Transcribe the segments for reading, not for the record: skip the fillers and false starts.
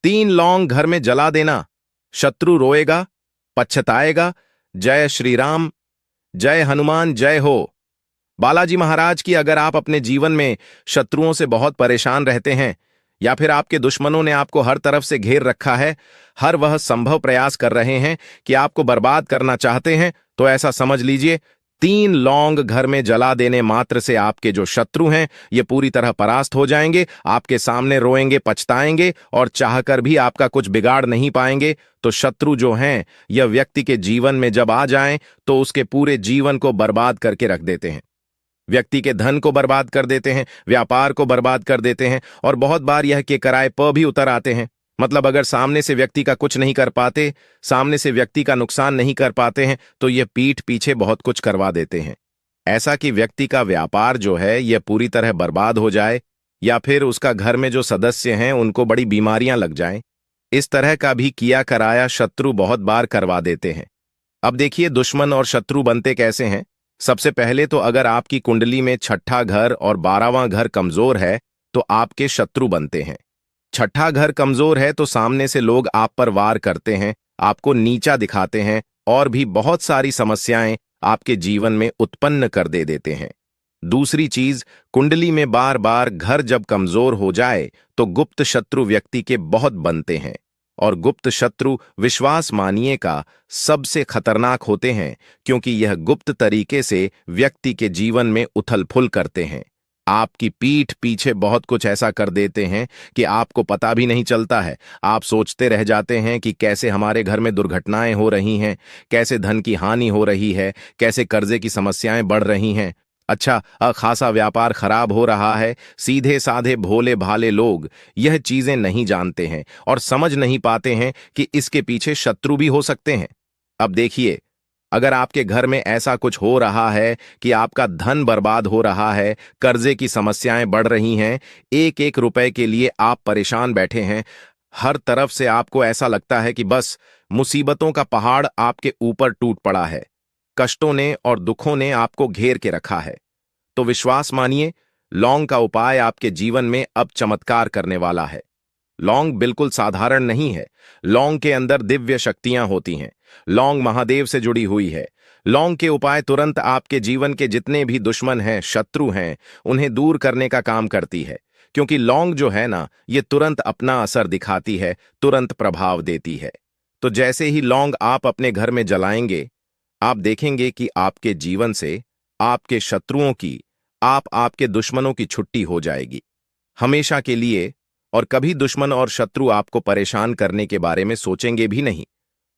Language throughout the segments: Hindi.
3 लौंग घर में जला देना। शत्रु रोएगा, पछताएगा। जय श्री राम, जय हनुमान, जय हो। बालाजी महाराज की अगर आप अपने जीवन में शत्रुओं से बहुत परेशान रहते हैं या फिर आपके दुश्मनों ने आपको हर तरफ से घेर रखा है, हर वह संभव प्रयास कर रहे हैं कि आपको बर्बाद करना चाहते हैं, तो ऐसा समझ लीजिए 3 लौंग घर में जला देने मात्र से आपके जो शत्रु हैं ये पूरी तरह परास्त हो जाएंगे, आपके सामने रोएंगे, पछताएंगे और चाहकर भी आपका कुछ बिगाड़ नहीं पाएंगे। तो शत्रु जो हैं यह व्यक्ति के जीवन में जब आ जाएं तो उसके पूरे जीवन को बर्बाद करके रख देते हैं। व्यक्ति के धन को बर्बाद कर देते हैं, व्यापार को बर्बाद कर देते हैं और बहुत बार यह के किराए पर भी उतर आते हैं। मतलब अगर सामने से व्यक्ति का कुछ नहीं कर पाते, सामने से व्यक्ति का नुकसान नहीं कर पाते हैं, तो यह पीठ पीछे बहुत कुछ करवा देते हैं। ऐसा कि व्यक्ति का व्यापार जो है यह पूरी तरह बर्बाद हो जाए या फिर उसका घर में जो सदस्य हैं उनको बड़ी बीमारियां लग जाएं। इस तरह का भी किया कराया शत्रु बहुत बार करवा देते हैं। अब देखिए दुश्मन और शत्रु बनते कैसे हैं। सबसे पहले तो अगर आपकी कुंडली में छठा घर और 12वां घर कमजोर है तो आपके शत्रु बनते हैं। छठा घर कमजोर है तो सामने से लोग आप पर वार करते हैं, आपको नीचा दिखाते हैं और भी बहुत सारी समस्याएं आपके जीवन में उत्पन्न कर देते हैं। दूसरी चीज, कुंडली में बार बार घर जब कमजोर हो जाए तो गुप्त शत्रु व्यक्ति के बहुत बनते हैं और गुप्त शत्रु विश्वास मानिए का सबसे खतरनाक होते हैं, क्योंकि यह गुप्त तरीके से व्यक्ति के जीवन में उथल फुल करते हैं। आपकी पीठ पीछे बहुत कुछ ऐसा कर देते हैं कि आपको पता भी नहीं चलता है। आप सोचते रह जाते हैं कि कैसे हमारे घर में दुर्घटनाएं हो रही हैं, कैसे धन की हानि हो रही है, कैसे कर्जे की समस्याएं बढ़ रही हैं। अच्छा, खासा व्यापार खराब हो रहा है। सीधे साधे भोले भाले लोग यह चीजें नहीं जानते हैं और समझ नहीं पाते हैं कि इसके पीछे शत्रु भी हो सकते हैं। अब देखिए, अगर आपके घर में ऐसा कुछ हो रहा है कि आपका धन बर्बाद हो रहा है, कर्जे की समस्याएं बढ़ रही हैं, एक एक रुपए के लिए आप परेशान बैठे हैं, हर तरफ से आपको ऐसा लगता है कि बस मुसीबतों का पहाड़ आपके ऊपर टूट पड़ा है, कष्टों ने और दुखों ने आपको घेर के रखा है, तो विश्वास मानिए लौंग का उपाय आपके जीवन में अब चमत्कार करने वाला है। लौंग बिल्कुल साधारण नहीं है। लौंग के अंदर दिव्य शक्तियां होती हैं। लौंग महादेव से जुड़ी हुई है। लौंग के उपाय तुरंत आपके जीवन के जितने भी दुश्मन हैं, शत्रु हैं, उन्हें दूर करने का काम करती है, क्योंकि लौंग जो है ना, ये तुरंत अपना असर दिखाती है, तुरंत प्रभाव देती है। तो जैसे ही लौंग आप अपने घर में जलाएंगे, आप देखेंगे कि आपके जीवन से आपके शत्रुओं की, आपके दुश्मनों की छुट्टी हो जाएगी हमेशा के लिए, और कभी दुश्मन और शत्रु आपको परेशान करने के बारे में सोचेंगे भी नहीं।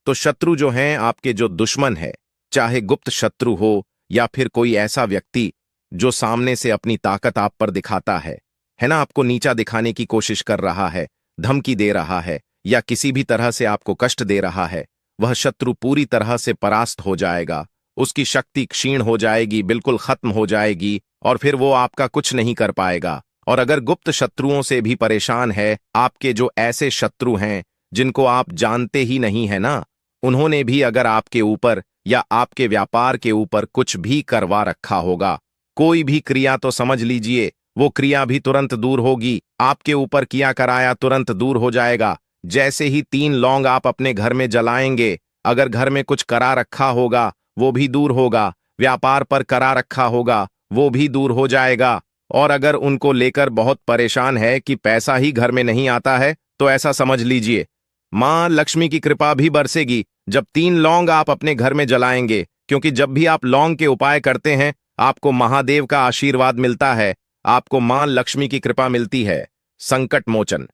तो शत्रु जो हैं, आपके जो दुश्मन है, चाहे गुप्त शत्रु हो या फिर कोई ऐसा व्यक्ति जो सामने से अपनी ताकत आप पर दिखाता है ना, आपको नीचा दिखाने की कोशिश कर रहा है, धमकी दे रहा है या किसी भी तरह से आपको कष्ट दे रहा है, वह शत्रु पूरी तरह से परास्त हो जाएगा। उसकी शक्ति क्षीण हो जाएगी, बिल्कुल खत्म हो जाएगी और फिर वो आपका कुछ नहीं कर पाएगा। और अगर गुप्त शत्रुओं से भी परेशान है, आपके जो ऐसे शत्रु हैं जिनको आप जानते ही नहीं है ना, उन्होंने भी अगर आपके ऊपर या आपके व्यापार के ऊपर कुछ भी करवा रखा होगा, कोई भी क्रिया, तो समझ लीजिए वो क्रिया भी तुरंत दूर होगी। आपके ऊपर किया कराया तुरंत दूर हो जाएगा। जैसे ही 3 लौंग आप अपने घर में जलाएंगे, अगर घर में कुछ करा रखा होगा वो भी दूर होगा, व्यापार पर करा रखा होगा वो भी दूर हो जाएगा, और अगर उनको लेकर बहुत परेशान है कि पैसा ही घर में नहीं आता है, तो ऐसा समझ लीजिए मां लक्ष्मी की कृपा भी बरसेगी जब 3 लौंग आप अपने घर में जलाएंगे। क्योंकि जब भी आप लौंग के उपाय करते हैं, आपको महादेव का आशीर्वाद मिलता है, आपको मां लक्ष्मी की कृपा मिलती है। संकट मोचन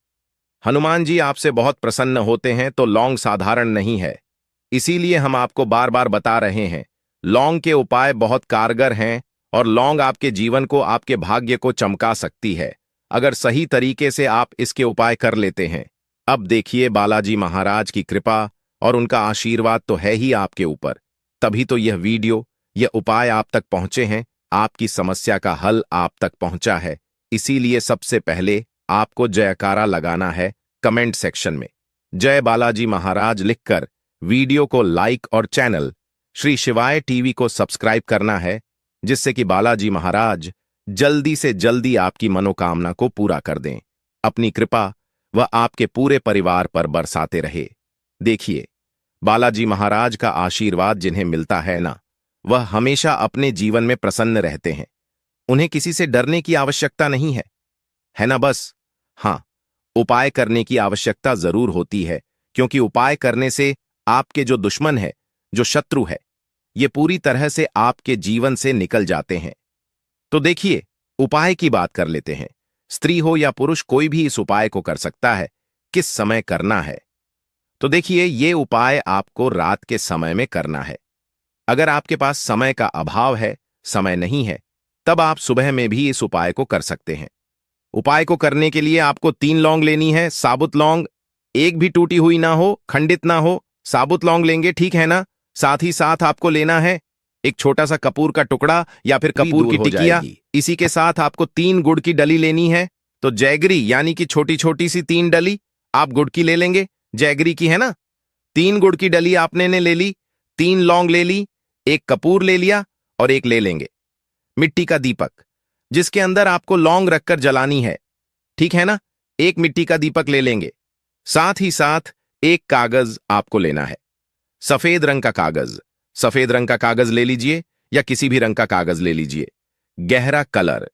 हनुमान जी आपसे बहुत प्रसन्न होते हैं, तो लौंग साधारण नहीं है। इसीलिए हम आपको बार बार बता रहे हैं, लौंग के उपाय बहुत कारगर हैं और लौंग आपके जीवन को, आपके भाग्य को चमका सकती है, अगर सही तरीके से आप इसके उपाय कर लेते हैं। अब देखिए बालाजी महाराज की कृपा और उनका आशीर्वाद तो है ही आपके ऊपर, तभी तो यह वीडियो, यह उपाय आप तक पहुंचे हैं, आपकी समस्या का हल आप तक पहुंचा है। इसीलिए सबसे पहले आपको जयकारा लगाना है कमेंट सेक्शन में, जय बालाजी महाराज लिखकर वीडियो को लाइक और चैनल श्री शिवाय टीवी को सब्सक्राइब करना है, जिससे कि बालाजी महाराज जल्दी से जल्दी आपकी मनोकामना को पूरा कर दें। अपनी कृपा वह आपके पूरे परिवार पर बरसाते रहे। देखिए, बालाजी महाराज का आशीर्वाद जिन्हें मिलता है ना, वह हमेशा अपने जीवन में प्रसन्न रहते हैं। उन्हें किसी से डरने की आवश्यकता नहीं है ना? बस हाँ, उपाय करने की आवश्यकता जरूर होती है, क्योंकि उपाय करने से आपके जो दुश्मन है, जो शत्रु है, ये पूरी तरह से आपके जीवन से निकल जाते हैं। तो देखिए, उपाय की बात कर लेते हैं। स्त्री हो या पुरुष, कोई भी इस उपाय को कर सकता है। किस समय करना है? तो देखिए, ये उपाय आपको रात के समय में करना है। अगर आपके पास समय का अभाव है, समय नहीं है, तब आप सुबह में भी इस उपाय को कर सकते हैं। उपाय को करने के लिए आपको 3 लौंग लेनी है, साबुत लौंग, एक भी टूटी हुई ना हो, खंडित ना हो, साबुत लौंग लेंगे, ठीक है ना? साथ ही साथ आपको लेना है एक छोटा सा कपूर का टुकड़ा या फिर कपूर की टिकिया। इसी के साथ आपको 3 गुड़ की डली लेनी है। तो जैगरी यानी कि छोटी छोटी सी 3 डली आप गुड़ की ले लेंगे, जैगरी की, है ना? 3 गुड़ की डली आपने ने ले ली, 3 लौंग ले ली, एक कपूर ले लिया और एक ले लेंगे मिट्टी का दीपक, जिसके अंदर आपको लौंग रखकर जलानी है, ठीक है ना? एक मिट्टी का दीपक ले लेंगे। साथ ही साथ एक कागज आपको लेना है, सफेद रंग का कागज। सफेद रंग का कागज ले लीजिए या किसी भी रंग का कागज ले लीजिए। गहरा कलर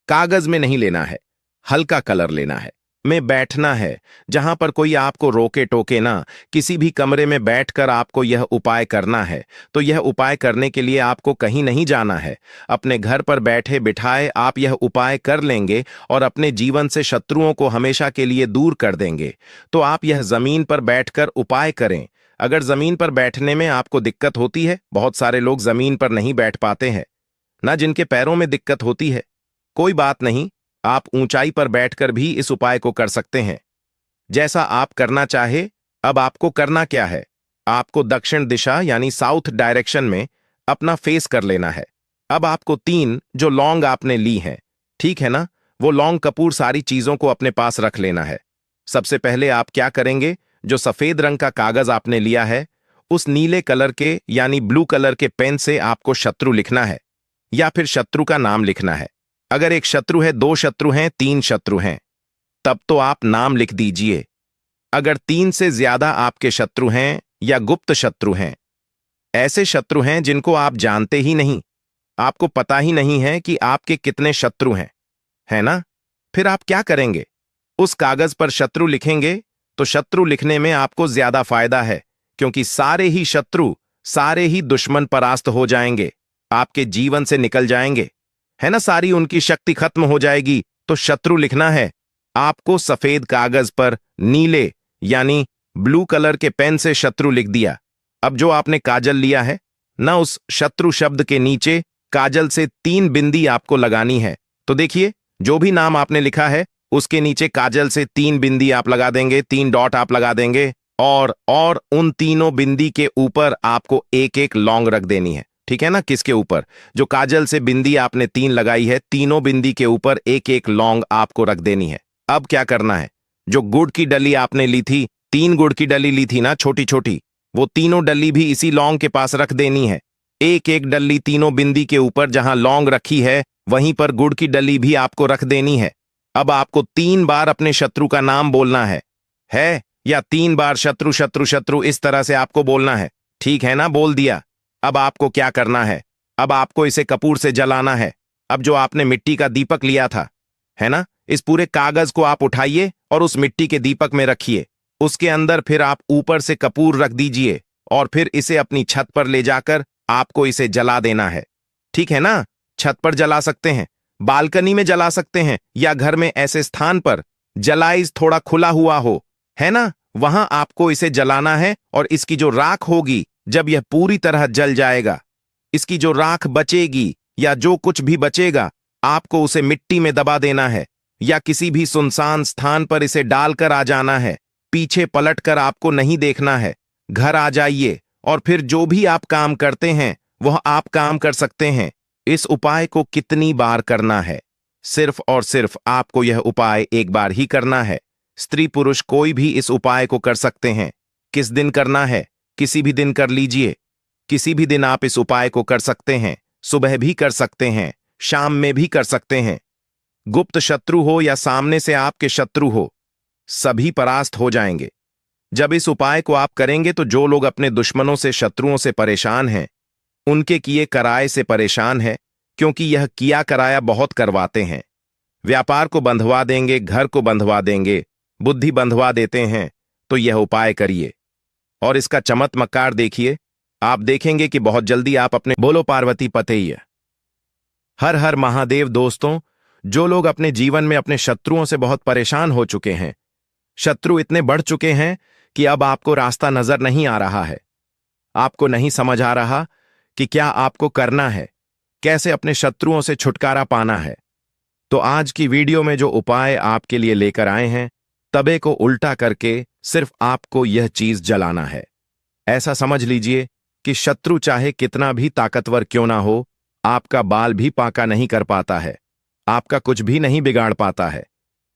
कागज में नहीं लेना है, हल्का कलर लेना है। में बैठना है, जहां पर कोई आपको रोके टोके ना। किसी भी कमरे में बैठकर आपको यह उपाय करना है। तो यह उपाय करने के लिए आपको कहीं नहीं जाना है। अपने घर पर बैठे बिठाए आप यह उपाय कर लेंगे और अपने जीवन से शत्रुओं को हमेशा के लिए दूर कर देंगे। तो आप यह जमीन पर बैठकर उपाय करें। अगर जमीन पर बैठने में आपको दिक्कत होती है, बहुत सारे लोग जमीन पर नहीं बैठ पाते हैं ना, जिनके पैरों में दिक्कत होती है, कोई बात नहीं, आप ऊंचाई पर बैठकर भी इस उपाय को कर सकते हैं। जैसा आप करना चाहे। अब आपको करना क्या है? आपको दक्षिण दिशा यानी साउथ डायरेक्शन में अपना फेस कर लेना है। अब आपको 3 जो लौंग आपने ली हैं, ठीक है ना, वो लौंग कपूर सारी चीजों को अपने पास रख लेना है। सबसे पहले आप क्या करेंगे, जो सफेद रंग का कागज आपने लिया है, उस नीले कलर के यानी ब्लू कलर के पेन से आपको शत्रु लिखना है या फिर शत्रु का नाम लिखना है। अगर एक शत्रु है, 2 शत्रु हैं, 3 शत्रु हैं, तब तो आप नाम लिख दीजिए। अगर 3 से ज्यादा आपके शत्रु हैं या गुप्त शत्रु हैं, ऐसे शत्रु हैं जिनको आप जानते ही नहीं, आपको पता ही नहीं है कि आपके कितने शत्रु हैं, है ना? फिर आप क्या करेंगे? उस कागज पर शत्रु लिखेंगे। तो शत्रु लिखने में आपको ज्यादा फायदा है, क्योंकि सारे ही शत्रु, सारे ही दुश्मन परास्त हो जाएंगे, आपके जीवन से निकल जाएंगे, है ना? सारी उनकी शक्ति खत्म हो जाएगी। तो शत्रु लिखना है आपको सफेद कागज पर, नीले यानी ब्लू कलर के पेन से शत्रु लिख दिया। अब जो आपने काजल लिया है ना, उस शत्रु शब्द के नीचे काजल से 3 बिंदी आपको लगानी है। तो देखिए, जो भी नाम आपने लिखा है उसके नीचे काजल से 3 बिंदी आप लगा देंगे, 3 डॉट आप लगा देंगे और उन तीनों बिंदी के ऊपर आपको एक एक लौंग रख देनी है, ठीक है ना? किसके ऊपर? जो काजल से बिंदी आपने 3 लगाई है, तीनों बिंदी के ऊपर एक एक लौंग आपको रख देनी है। अब क्या करना है? जो गुड़ की डली आपने ली थी, 3 गुड़ की डली ली थी ना, छोटी छोटी, वो तीनों डली भी इसी लौंग के पास रख देनी है। एक एक डली तीनों बिंदी के ऊपर, जहां लौंग रखी है वहीं पर गुड़ की डली भी आपको रख देनी है। अब आपको 3 बार अपने शत्रु का नाम बोलना है या 3 बार शत्रु शत्रु शत्रु, इस तरह से आपको बोलना है, ठीक है ना? बोल दिया। अब आपको क्या करना है? अब आपको इसे कपूर से जलाना है। अब जो आपने मिट्टी का दीपक लिया था, है ना, इस पूरे कागज को आप उठाइए और उस मिट्टी के दीपक में रखिए। उसके अंदर फिर आप ऊपर से कपूर रख दीजिए और फिर इसे अपनी छत पर ले जाकर आपको इसे जला देना है, ठीक है ना? छत पर जला सकते हैं, बालकनी में जला सकते हैं, या घर में ऐसे स्थान पर जलाइज थोड़ा खुला हुआ हो, है ना, वहां आपको इसे जलाना है। और इसकी जो राख होगी, जब यह पूरी तरह जल जाएगा, इसकी जो राख बचेगी या जो कुछ भी बचेगा, आपको उसे मिट्टी में दबा देना है या किसी भी सुनसान स्थान पर इसे डालकर आ जाना है। पीछे पलटकर आपको नहीं देखना है। घर आ जाइए और फिर जो भी आप काम करते हैं वह आप काम कर सकते हैं। इस उपाय को कितनी बार करना है? सिर्फ और सिर्फ आपको यह उपाय एक बार ही करना है। स्त्री पुरुष कोई भी इस उपाय को कर सकते हैं। किस दिन करना है? किसी भी दिन कर लीजिए। किसी भी दिन आप इस उपाय को कर सकते हैं। सुबह भी कर सकते हैं, शाम में भी कर सकते हैं। गुप्त शत्रु हो या सामने से आपके शत्रु हो, सभी परास्त हो जाएंगे। जब इस उपाय को आप करेंगे तो जो लोग अपने दुश्मनों से, शत्रुओं से परेशान हैं, उनके किए कराए से परेशान है, क्योंकि यह किया कराया बहुत करवाते हैं। व्यापार को बंधवा देंगे, घर को बंधवा देंगे, बुद्धि बंधवा देते हैं, तो यह उपाय करिए और इसका चमत्कार देखिए। आप देखेंगे कि बहुत जल्दी आप अपने बोलो पार्वती पतेय। हर हर महादेव। दोस्तों, जो लोग अपने जीवन में अपने शत्रुओं से बहुत परेशान हो चुके हैं, शत्रु इतने बढ़ चुके हैं कि अब आपको रास्ता नजर नहीं आ रहा है, आपको नहीं समझ आ रहा कि क्या आपको करना है, कैसे अपने शत्रुओं से छुटकारा पाना है, तो आज की वीडियो में जो उपाय आपके लिए लेकर आए हैं, तवे को उल्टा करके सिर्फ आपको यह चीज जलाना है। ऐसा समझ लीजिए कि शत्रु चाहे कितना भी ताकतवर क्यों ना हो, आपका बाल भी पाका नहीं कर पाता है, आपका कुछ भी नहीं बिगाड़ पाता है।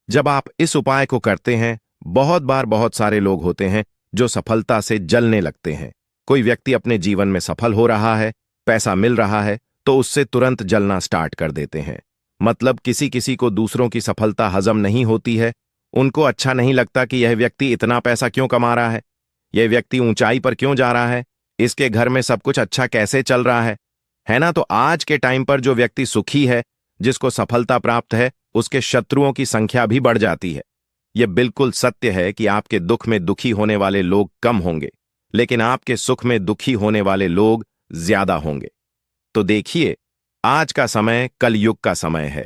जब आप इस उपाय को करते हैं, बहुत बार बहुत सारे लोग होते हैं जो सफलता से जलने लगते हैं। कोई व्यक्ति अपने जीवन में सफल हो रहा है, पैसा मिल रहा है, तो उससे तुरंत जलना स्टार्ट कर देते हैं। मतलब किसी किसी को दूसरों की सफलता हजम नहीं होती है, उनको अच्छा नहीं लगता कि यह व्यक्ति इतना पैसा क्यों कमा रहा है, यह व्यक्ति ऊंचाई पर क्यों जा रहा है, इसके घर में सब कुछ अच्छा कैसे चल रहा है ना। तो आज के टाइम पर जो व्यक्ति सुखी है, जिसको सफलता प्राप्त है, उसके शत्रुओं की संख्या भी बढ़ जाती है। यह बिल्कुल सत्य है कि आपके दुख में दुखी होने वाले लोग कम होंगे, लेकिन आपके सुख में दुखी होने वाले लोग ज्यादा होंगे। तो देखिए, आज का समय कलयुग का समय है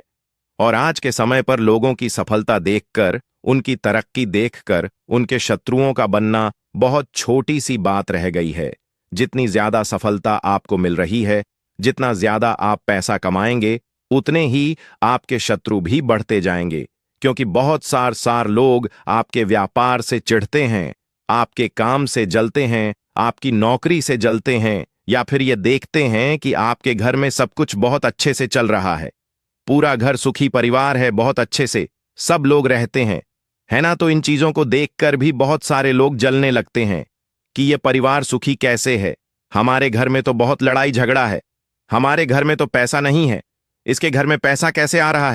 और आज के समय पर लोगों की सफलता देखकर, उनकी तरक्की देखकर उनके शत्रुओं का बनना बहुत छोटी सी बात रह गई है। जितनी ज्यादा सफलता आपको मिल रही है, जितना ज्यादा आप पैसा कमाएंगे, उतने ही आपके शत्रु भी बढ़ते जाएंगे, क्योंकि बहुत सार लोग आपके व्यापार से चिढ़ते हैं, आपके काम से जलते हैं, आपकी नौकरी से जलते हैं, या फिर ये देखते हैं कि आपके घर में सब कुछ बहुत अच्छे से चल रहा है, पूरा घर सुखी परिवार है, बहुत अच्छे से सब लोग रहते हैं, है ना। तो इन चीजों को देखकर भी बहुत सारे लोग जलने लगते हैं कि ये परिवार सुखी कैसे है, हमारे घर में तो बहुत लड़ाई झगड़ा हमारे घर में तो पैसा नहीं है, इसके घर में पैसा कैसे आ रहा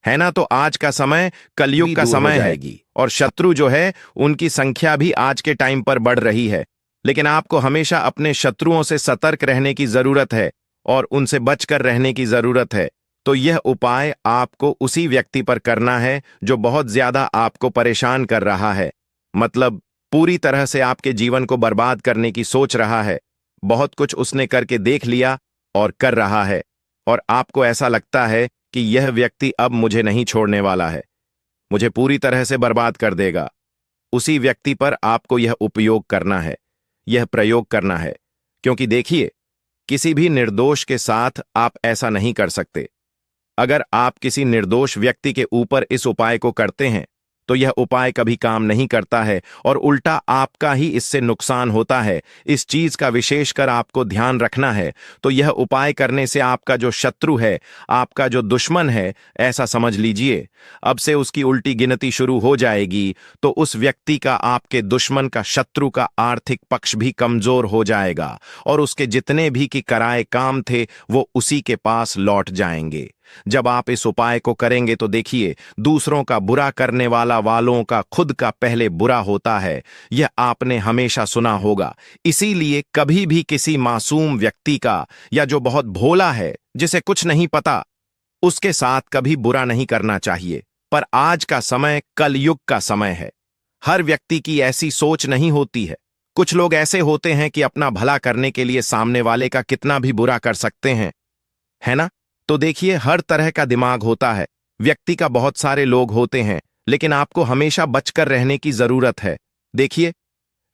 है ना। तो आज का समय कलयुग का समय है और शत्रु जो है, उनकी संख्या भी आज के टाइम पर बढ़ रही है। लेकिन आपको हमेशा अपने शत्रुओं से सतर्क रहने की जरूरत है और उनसे बचकर रहने की जरूरत है। तो यह उपाय आपको उसी व्यक्ति पर करना है जो बहुत ज्यादा आपको परेशान कर रहा है, मतलब पूरी तरह से आपके जीवन को बर्बाद करने की सोच रहा है। बहुत कुछ उसने करके देख लिया और कर रहा है, और आपको ऐसा लगता है कि यह व्यक्ति अब मुझे नहीं छोड़ने वाला है, मुझे पूरी तरह से बर्बाद कर देगा। उसी व्यक्ति पर आपको यह उपयोग करना है, यह प्रयोग करना है, क्योंकि देखिए, किसी भी निर्दोष के साथ आप ऐसा नहीं कर सकते। अगर आप किसी निर्दोष व्यक्ति के ऊपर इस उपाय को करते हैं, तो यह उपाय कभी काम नहीं करता है और उल्टा आपका ही इससे नुकसान होता है। इस चीज का विशेषकर आपको ध्यान रखना है। तो यह उपाय करने से आपका जो शत्रु है, आपका जो दुश्मन है, ऐसा समझ लीजिए, अब से उसकी उल्टी गिनती शुरू हो जाएगी। तो उस व्यक्ति का, आपके दुश्मन का, शत्रु का आर्थिक पक्ष भी कमजोर हो जाएगा और उसके जितने भी की कराए काम थे, वो उसी के पास लौट जाएंगे। जब आप इस उपाय को करेंगे तो देखिए, दूसरों का बुरा करने वालों का खुद का पहले बुरा होता है। यह आपने हमेशा सुना होगा। इसीलिए कभी भी किसी मासूम व्यक्ति का, या जो बहुत भोला है, जिसे कुछ नहीं पता, उसके साथ कभी बुरा नहीं करना चाहिए। पर आज का समय कलयुग का समय है, हर व्यक्ति की ऐसी सोच नहीं होती है। कुछ लोग ऐसे होते हैं कि अपना भला करने के लिए सामने वाले का कितना भी बुरा कर सकते हैं, है ना। तो देखिए, हर तरह का दिमाग होता है, व्यक्ति का बहुत सारे लोग होते हैं, लेकिन आपको हमेशा बचकर रहने की जरूरत है। देखिए,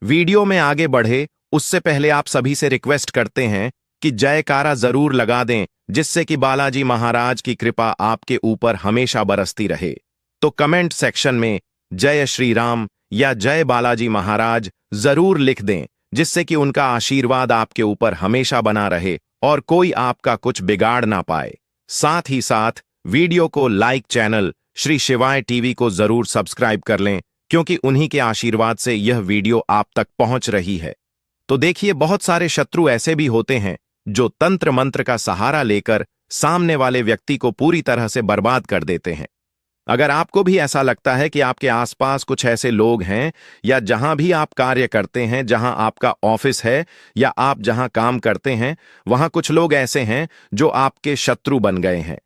वीडियो में आगे बढ़े उससे पहले आप सभी से रिक्वेस्ट करते हैं कि जयकारा जरूर लगा दें, जिससे कि बालाजी महाराज की कृपा आपके ऊपर हमेशा बरसती रहे। तो कमेंट सेक्शन में जय श्री राम या जय बालाजी महाराज जरूर लिख दें, जिससे कि उनका आशीर्वाद आपके ऊपर हमेशा बना रहे और कोई आपका कुछ बिगाड़ ना पाए। साथ ही साथ वीडियो को लाइक, चैनल श्री शिवाय टीवी को जरूर सब्सक्राइब कर लें, क्योंकि उन्हीं के आशीर्वाद से यह वीडियो आप तक पहुंच रही है। तो देखिए, बहुत सारे शत्रु ऐसे भी होते हैं जो तंत्र मंत्र का सहारा लेकर सामने वाले व्यक्ति को पूरी तरह से बर्बाद कर देते हैं। अगर आपको भी ऐसा लगता है कि आपके आसपास कुछ ऐसे लोग हैं या जहां भी आप कार्य करते हैं, जहां आपका ऑफिस है या आप जहां काम करते हैं, वहां कुछ लोग ऐसे हैं जो आपके शत्रु बन गए हैं,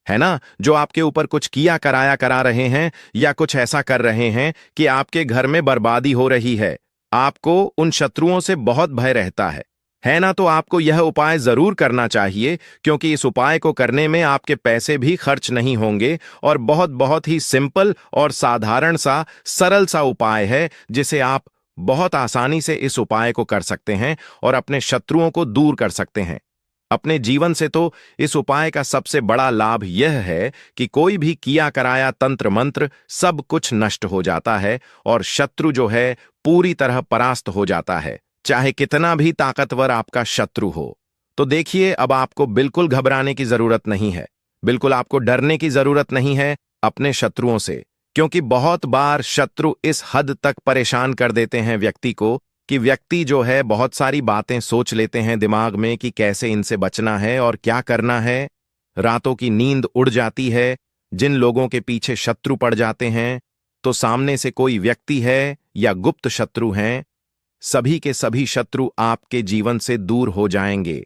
है ना, जो आपके ऊपर कुछ किया कराया करा रहे हैं या कुछ ऐसा कर रहे हैं कि आपके घर में बर्बादी हो रही है, आपको उन शत्रुओं से बहुत भय रहता है ना, तो आपको यह उपाय जरूर करना चाहिए, क्योंकि इस उपाय को करने में आपके पैसे भी खर्च नहीं होंगे और बहुत बहुत ही सिंपल और साधारण सा सरल सा उपाय है, जिसे आप बहुत आसानी से इस उपाय को कर सकते हैं और अपने शत्रुओं को दूर कर सकते हैं। अपने जीवन से तो इस उपाय का सबसे बड़ा लाभ यह है कि कोई भी किया कराया तंत्र मंत्र सब कुछ नष्ट हो जाता है और शत्रु जो है पूरी तरह परास्त हो जाता है, चाहे कितना भी ताकतवर आपका शत्रु हो। तो देखिए, अब आपको बिल्कुल घबराने की जरूरत नहीं है, बिल्कुल आपको डरने की जरूरत नहीं है अपने शत्रुओं से, क्योंकि बहुत बार शत्रु इस हद तक परेशान कर देते हैं व्यक्ति को कि व्यक्ति जो है बहुत सारी बातें सोच लेते हैं दिमाग में कि कैसे इनसे बचना है और क्या करना है। रातों की नींद उड़ जाती है। जिन लोगों के पीछे शत्रु पड़ जाते हैं, तो सामने से कोई व्यक्ति है या गुप्त शत्रु हैं, सभी के सभी शत्रु आपके जीवन से दूर हो जाएंगे।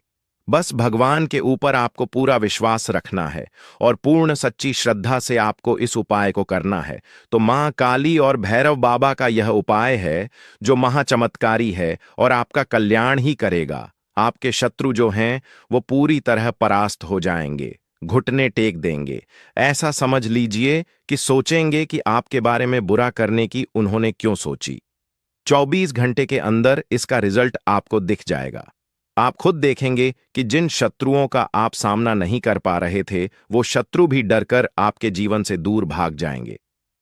बस भगवान के ऊपर आपको पूरा विश्वास रखना है और पूर्ण सच्ची श्रद्धा से आपको इस उपाय को करना है। तो मां काली और भैरव बाबा का यह उपाय है जो महाचमत्कारी है और आपका कल्याण ही करेगा। आपके शत्रु जो हैं वो पूरी तरह परास्त हो जाएंगे, घुटने टेक देंगे। ऐसा समझ लीजिए कि सोचेंगे कि आपके बारे में बुरा करने की उन्होंने क्यों सोची। 24 घंटे के अंदर इसका रिजल्ट आपको दिख जाएगा। आप खुद देखेंगे कि जिन शत्रुओं का आप सामना नहीं कर पा रहे थे, वो शत्रु भी डरकर आपके जीवन से दूर भाग जाएंगे।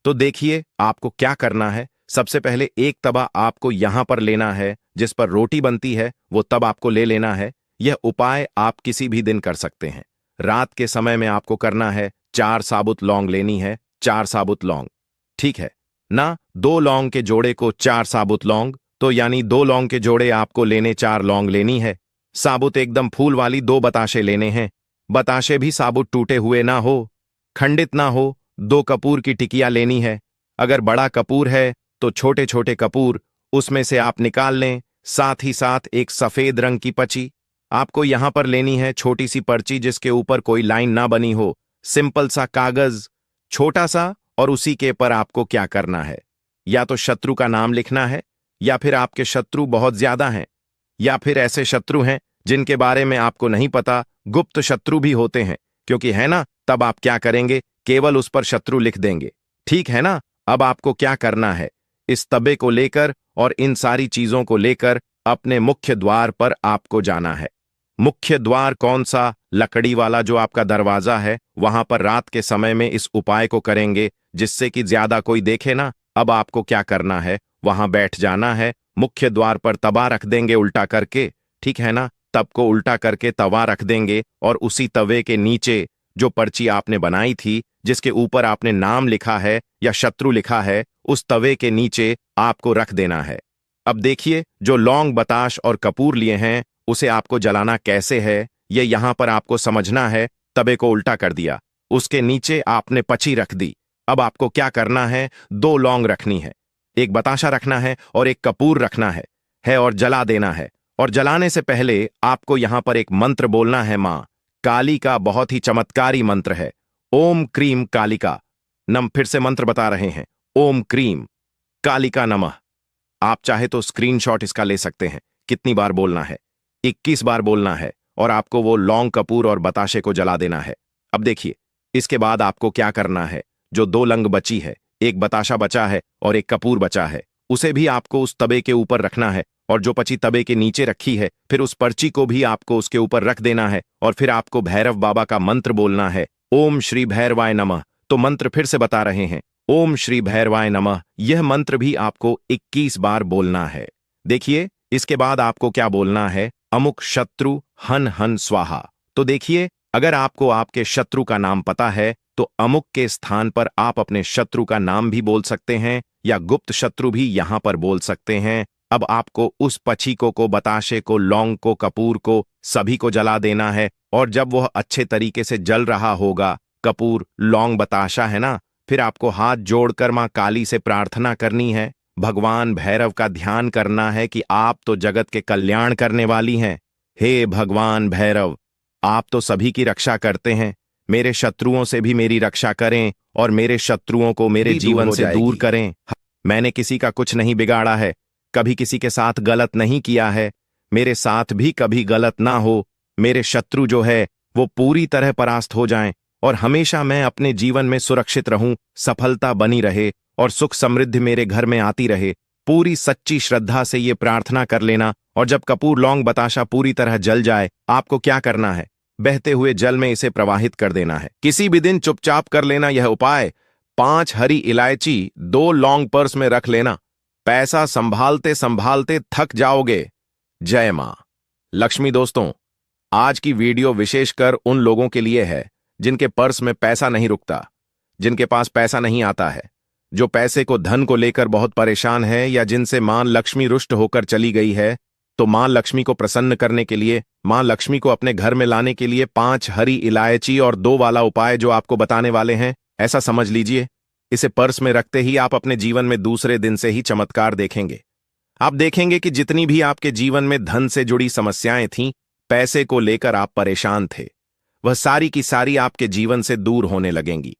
तो देखिए, आपको क्या करना है। सबसे पहले एक तवा आपको यहां पर लेना है जिस पर रोटी बनती है, वो तब आपको ले लेना है। यह उपाय आप किसी भी दिन कर सकते हैं। रात के समय में आपको करना है। 4 साबुत लौंग लेनी है, 4 साबुत लौंग, ठीक है ना। 2 लौंग के जोड़े को 4 साबुत लौंग, तो यानी 2 लौंग के जोड़े आपको लेने 4 लौंग लेनी है। साबुत एकदम फूल वाली 2 बताशे लेने हैं। बताशे भी साबुत टूटे हुए ना हो, खंडित ना हो। 2 कपूर की टिकिया लेनी है। अगर बड़ा कपूर है तो छोटे छोटे कपूर उसमें से आप निकाल लें। साथ ही साथ एक सफेद रंग की पर्ची आपको यहां पर लेनी है, छोटी सी पर्ची जिसके ऊपर कोई लाइन ना बनी हो, सिंपल सा कागज, छोटा सा। और उसी के पर आपको क्या करना है, या तो शत्रु का नाम लिखना है, या फिर आपके शत्रु बहुत ज्यादा हैं, या फिर ऐसे शत्रु हैं जिनके बारे में आपको नहीं पता, गुप्त शत्रु भी होते हैं, क्योंकि है ना। तब आप क्या करेंगे, केवल उस पर शत्रु लिख देंगे, ठीक है ना। अब आपको क्या करना है, इस तबे को लेकर और इन सारी चीजों को लेकर अपने मुख्य द्वार पर आपको जाना है। मुख्य द्वार कौन सा, लकड़ी वाला जो आपका दरवाजा है, वहां पर रात के समय में इस उपाय को करेंगे जिससे कि ज्यादा कोई देखे ना। अब आपको क्या करना है, वहां बैठ जाना है। मुख्य द्वार पर तवा रख देंगे उल्टा करके, ठीक है ना। तब को उल्टा करके तवा रख देंगे और उसी तवे के नीचे जो पर्ची आपने बनाई थी, जिसके ऊपर आपने नाम लिखा है या शत्रु लिखा है, उस तवे के नीचे आपको रख देना है। अब देखिए, जो लौंग, बताश और कपूर लिए हैं उसे आपको जलाना कैसे है, ये यहां पर आपको समझना है। तवे को उल्टा कर दिया, उसके नीचे आपने पची रख दी। अब आपको क्या करना है, 2 लौंग रखनी है, एक बताशा रखना है और एक कपूर रखना है और जला देना है। और जलाने से पहले आपको यहां पर एक मंत्र बोलना है। मां काली का बहुत ही चमत्कारी मंत्र है, ओम क्रीम कालिका नम। फिर से मंत्र बता रहे हैं, ओम क्रीम कालिका नमः। आप चाहे तो स्क्रीनशॉट इसका ले सकते हैं। कितनी बार बोलना है, 21 बार बोलना है और आपको वो लौंग, कपूर और बताशे को जला देना है। अब देखिए, इसके बाद आपको क्या करना है, जो 2 लंग बची है, एक बताशा बचा है और एक कपूर बचा है, उसे भी आपको उस तवे के ऊपर रखना है और जो पची तवे के नीचे रखी है, फिर उस पर्ची को भी आपको उसके ऊपर रख देना है और फिर आपको भैरव बाबा का मंत्र बोलना है, ओम श्री भैरवाय नमः। तो मंत्र फिर से बता रहे हैं, ओम श्री भैरवाय नमः। यह मंत्र भी आपको 21 बार बोलना है। देखिए, इसके बाद आपको क्या बोलना है, अमुक शत्रु हन हन स्वाहा। तो देखिए, अगर आपको आपके शत्रु का नाम पता है तो अमुक के स्थान पर आप अपने शत्रु का नाम भी बोल सकते हैं या गुप्त शत्रु भी यहां पर बोल सकते हैं। अब आपको उस पचीको को, बताशे को, लौंग को, कपूर को, सभी को जला देना है और जब वह अच्छे तरीके से जल रहा होगा, कपूर, लौंग, बताशा है ना, फिर आपको हाथ जोड़कर मां काली से प्रार्थना करनी है, भगवान भैरव का ध्यान करना है कि आप तो जगत के कल्याण करने वाली हैं। हे भगवान भैरव, आप तो सभी की रक्षा करते हैं, मेरे शत्रुओं से भी मेरी रक्षा करें और मेरे शत्रुओं को मेरे जीवन से दूर करें। मैंने किसी का कुछ नहीं बिगाड़ा है, कभी किसी के साथ गलत नहीं किया है, मेरे साथ भी कभी गलत ना हो। मेरे शत्रु जो है वो पूरी तरह परास्त हो जाएं और हमेशा मैं अपने जीवन में सुरक्षित रहूं, सफलता बनी रहे और सुख समृद्धि मेरे घर में आती रहे। पूरी सच्ची श्रद्धा से ये प्रार्थना कर लेना। और जब कपूर लौंग बताशा पूरी तरह जल जाए, आपको क्या करना है? बहते हुए जल में इसे प्रवाहित कर देना है। किसी भी दिन चुपचाप कर लेना यह उपाय। 5 हरी इलायची 2 लौंग पर्स में रख लेना। पैसा संभालते संभालते थक जाओगे। जय मां लक्ष्मी। दोस्तों, आज की वीडियो विशेषकर उन लोगों के लिए है जिनके पर्स में पैसा नहीं रुकता, जिनके पास पैसा नहीं आता है, जो पैसे को धन को लेकर बहुत परेशान है, या जिनसे मां लक्ष्मी रुष्ट होकर चली गई है। तो मां लक्ष्मी को प्रसन्न करने के लिए, मां लक्ष्मी को अपने घर में लाने के लिए 5 हरी इलायची और 2 वाला उपाय जो आपको बताने वाले हैं, ऐसा समझ लीजिए। इसे पर्स में रखते ही आप अपने जीवन में दूसरे दिन से ही चमत्कार देखेंगे। आप देखेंगे कि जितनी भी आपके जीवन में धन से जुड़ी समस्याएं थीं, पैसे को लेकर आप परेशान थे, वह सारी की सारी आपके जीवन से दूर होने लगेंगी।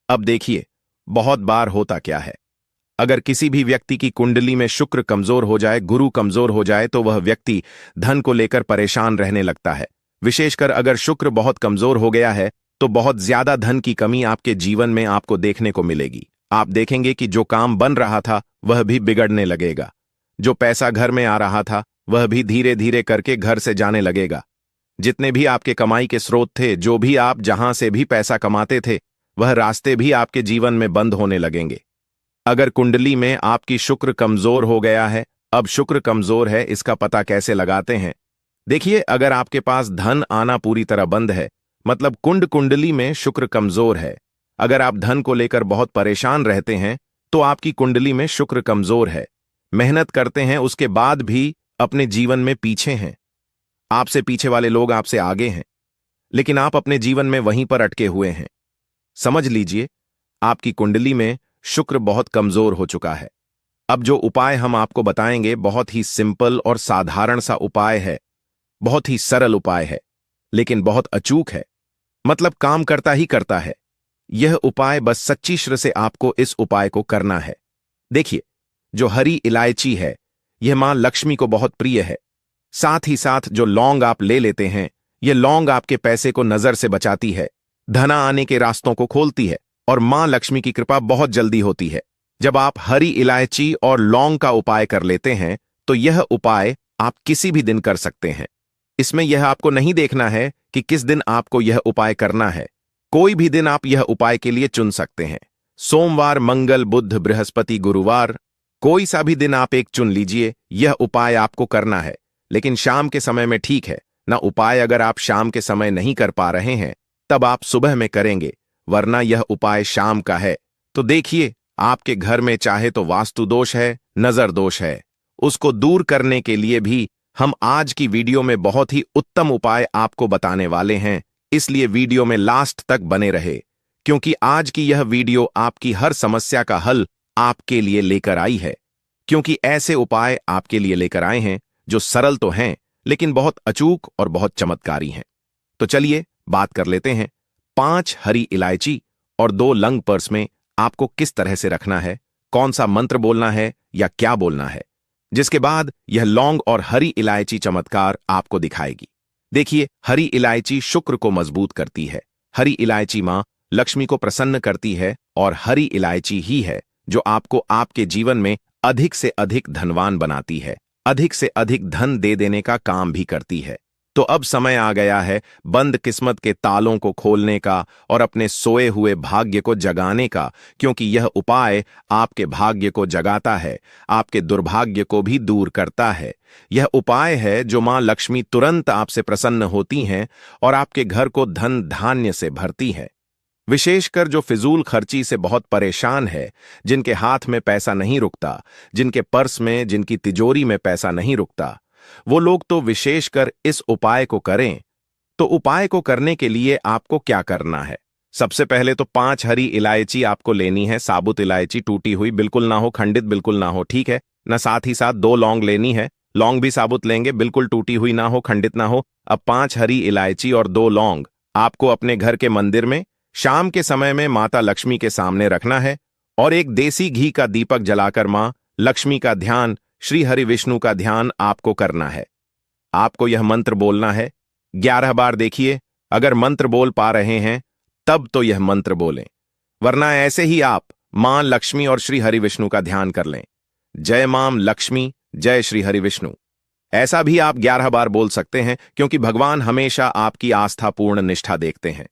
अब देखिए, बहुत बार होता क्या है, अगर किसी भी व्यक्ति की कुंडली में शुक्र कमजोर हो जाए, गुरु कमजोर हो जाए, तो वह व्यक्ति धन को लेकर परेशान रहने लगता है। विशेषकर अगर शुक्र बहुत कमजोर हो गया है तो बहुत ज्यादा धन की कमी आपके जीवन में आपको देखने को मिलेगी। आप देखेंगे कि जो काम बन रहा था वह भी बिगड़ने लगेगा, जो पैसा घर में आ रहा था वह भी धीरे धीरे करके घर से जाने लगेगा। जितने भी आपके कमाई के स्रोत थे, जो भी आप जहां से भी पैसा कमाते थे, वह रास्ते भी आपके जीवन में बंद होने लगेंगे। अगर कुंडली में आपकी शुक्र कमजोर हो गया है, अब शुक्र कमजोर है, इसका पता कैसे लगाते हैं? देखिए, अगर आपके पास धन आना पूरी तरह बंद है, मतलब कुंडली में शुक्र कमजोर है। अगर आप धन को लेकर बहुत परेशान रहते हैं, तो आपकी कुंडली में शुक्र कमजोर है। मेहनत करते हैं, उसके बाद भी अपने जीवन में पीछे हैं। आपसे पीछे वाले लोग आपसे आगे हैं, लेकिन आप अपने जीवन में वहीं पर अटके हुए हैं। समझ लीजिए, आपकी कुंडली में शुक्र बहुत कमजोर हो चुका है। अब जो उपाय हम आपको बताएंगे बहुत ही सिंपल और साधारण सा उपाय है, बहुत ही सरल उपाय है, लेकिन बहुत अचूक है, मतलब काम करता ही करता है। यह उपाय बस सच्ची श्रद्धा से आपको इस उपाय को करना है। देखिए, जो हरी इलायची है, यह मां लक्ष्मी को बहुत प्रिय है। साथ ही साथ जो लौंग आप ले लेते हैं, यह लौंग आपके पैसे को नजर से बचाती है, धना आने के रास्तों को खोलती है और मां लक्ष्मी की कृपा बहुत जल्दी होती है। जब आप हरी इलायची और लौंग का उपाय कर लेते हैं, तो यह उपाय आप किसी भी दिन कर सकते हैं। इसमें यह आपको नहीं देखना है कि किस दिन आपको यह उपाय करना है। कोई भी दिन आप यह उपाय के लिए चुन सकते हैं। सोमवार, मंगल, बुध, बृहस्पति, गुरुवार, कोई सा भी दिन आप एक चुन लीजिए। यह उपाय आपको करना है, लेकिन शाम के समय में ठीक है ना। उपाय अगर आप शाम के समय नहीं कर पा रहे हैं, तब आप सुबह में करेंगे, वरना यह उपाय शाम का है। तो देखिए, आपके घर में चाहे तो वास्तु दोष है, नजर दोष है, उसको दूर करने के लिए भी हम आज की वीडियो में बहुत ही उत्तम उपाय आपको बताने वाले हैं। इसलिए वीडियो में लास्ट तक बने रहे, क्योंकि आज की यह वीडियो आपकी हर समस्या का हल आपके लिए लेकर आई है। क्योंकि ऐसे उपाय आपके लिए लेकर आए हैं जो सरल तो हैं, लेकिन बहुत अचूक और बहुत चमत्कारी हैं। तो चलिए बात कर लेते हैं। 5 हरी इलायची और 2 लंग पर्स में आपको किस तरह से रखना है, कौन सा मंत्र बोलना है या क्या बोलना है, जिसके बाद यह लौंग और हरी इलायची चमत्कार आपको दिखाएगी। देखिए, हरी इलायची शुक्र को मजबूत करती है। हरी इलायची मां लक्ष्मी को प्रसन्न करती है और हरी इलायची ही है जो आपको आपके जीवन में अधिक से अधिक धनवान बनाती है, अधिक से अधिक धन दे देने का काम भी करती है। तो अब समय आ गया है बंद किस्मत के तालों को खोलने का और अपने सोए हुए भाग्य को जगाने का, क्योंकि यह उपाय आपके भाग्य को जगाता है, आपके दुर्भाग्य को भी दूर करता है। यह उपाय है जो मां लक्ष्मी तुरंत आपसे प्रसन्न होती हैं और आपके घर को धन धान्य से भरती है। विशेषकर जो फिजूल खर्ची से बहुत परेशान है, जिनके हाथ में पैसा नहीं रुकता, जिनके पर्स में, जिनकी तिजोरी में पैसा नहीं रुकता, वो लोग तो विशेषकर इस उपाय को करें। तो उपाय को करने के लिए आपको क्या करना है? सबसे पहले तो 5 हरी इलायची आपको लेनी है, साबुत इलायची, टूटी हुई, बिल्कुल ना हो, खंडित बिल्कुल ना हो, ठीक है ना। साथ ही साथ 2 लौंग लेनी है, लौंग भी साबुत लेंगे, बिल्कुल टूटी हुई ना हो, खंडित ना हो। अब 5 हरी इलायची और 2 लौंग आपको अपने घर के मंदिर में शाम के समय में माता लक्ष्मी के सामने रखना है और एक देसी घी का दीपक जलाकर मां लक्ष्मी का ध्यान, श्री हरि विष्णु का ध्यान आपको करना है। आपको यह मंत्र बोलना है 11 बार। देखिए, अगर मंत्र बोल पा रहे हैं तब तो यह मंत्र बोलें, वरना ऐसे ही आप मां लक्ष्मी और श्री हरि विष्णु का ध्यान कर लें। जय मां लक्ष्मी, जय श्री हरि विष्णु। ऐसा भी आप 11 बार बोल सकते हैं, क्योंकि भगवान हमेशा आपकी आस्थापूर्ण निष्ठा देखते हैं।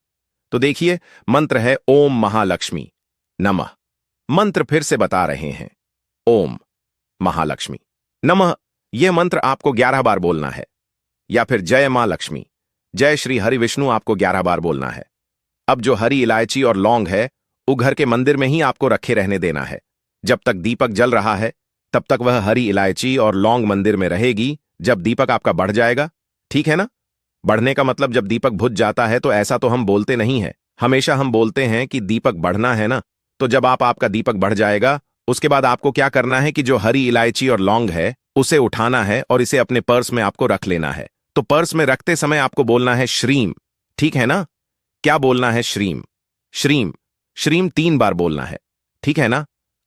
तो देखिए, मंत्र है ओम महालक्ष्मी नमः। मंत्र फिर से बता रहे हैं, ओम महालक्ष्मी नमः। यह मंत्र आपको 11 बार बोलना है, या फिर जय मां लक्ष्मी, जय श्री हरि विष्णु आपको 11 बार बोलना है। अब जो हरी इलायची और लौंग है वो घर के मंदिर में ही आपको रखे रहने देना है। जब तक दीपक जल रहा है तब तक वह हरी इलायची और लौंग मंदिर में रहेगी। जब दीपक आपका बढ़ जाएगा, ठीक है ना, बढ़ने का मतलब जब दीपक बुझ जाता है, तो ऐसा तो हम बोलते नहीं है, हमेशा हम बोलते हैं कि दीपक बढ़ना है ना। तो जब आपका दीपक बढ़ जाएगा, उसके बाद आपको क्या करना है कि जो हरी इलायची और लौंग है उसे उठाना है और इसे अपने पर्स में आपको रख लेना है। तो पर्स में रखते समय आपको बोलना है श्रीम, ठीक है ना। क्या बोलना है? श्रीम श्रीम श्रीम 3 बार बोलना है, ठीक है ना।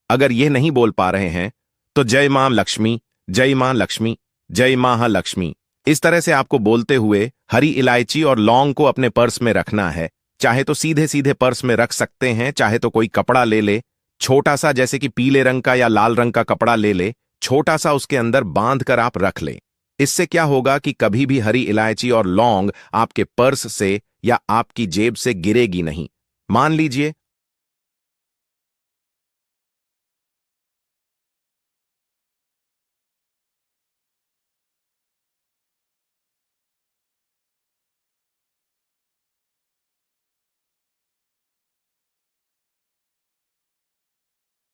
अगर यह नहीं बोल पा रहे हैं तो जय मां लक्ष्मी, जय मां लक्ष्मी, जय महालक्ष्मी, इस तरह से आपको बोलते हुए हरी इलायची और लौंग को अपने पर्स में रखना है। चाहे तो सीधे सीधे पर्स में रख सकते हैं, चाहे तो कोई कपड़ा ले ले छोटा सा, जैसे कि पीले रंग का या लाल रंग का कपड़ा ले ले, छोटा सा, उसके अंदर बांध कर आप रख लें। इससे क्या होगा कि कभी भी हरी इलायची और लौंग आपके पर्स से या आपकी जेब से गिरेगी नहीं। मान लीजिए